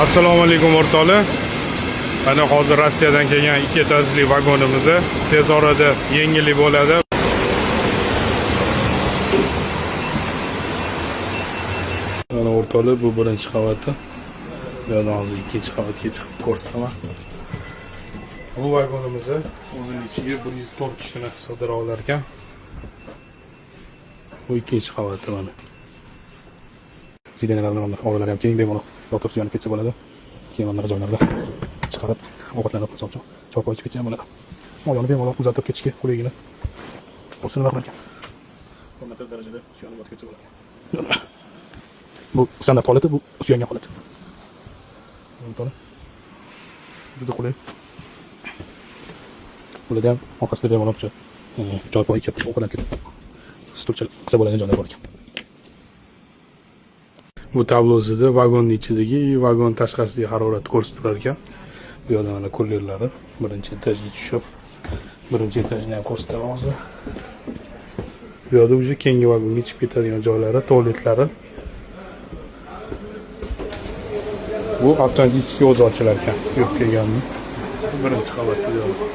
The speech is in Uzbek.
Assalomu alaykum o'rtoqlar. Mana hozir Rossiyadan kelgan 2 etajli vagonimiz tez orada yengillik bo'ladi. Mana o'rtoqlar, bu birinchi qavati. Yana hozir ikkinchi qavatga chiqib ko'rsataman. Bu vagonimiz o'zining ichiga 104 kishini sig'dira olar ekan. Bu ikkinchi qavati mana. Sidenalarni o'ralari ham keng, bemalol yotib suyanib ketsa bo'ladi. Keyin mana joylarda chiqarib ovqatlanib qo'ysak, choy qo'yib ketsa ham bo'ladi. Moyoni bemalol uzatib ketishga qulaygina. O'sini qilar ekan. Bunaqa darajada suyanib yotib ketsa bo'ladi. Bu standart holati, bu suyangan holat. Juda qulay. Bularda ham orqasida bemalol joy qo'yib ovqatlanib ketib, stulcha qilsa bo'ladigan joylar bor ekan. Bu tablosida vagonning ichidagi vagon tashqarisidagi harorat ko'rsatib turar ekan. Bu yerda mana kullerlari birinchi etajga tushib, birinchi etajni ham ko'rsataman hozir. Bu yerda uje keyingi vagonga chiqib ketadigan joylari, tualetlari. Bu avtomatически o'zi ochilar ekan. Yurib kelganmi? Birinchi qavat bu yerda.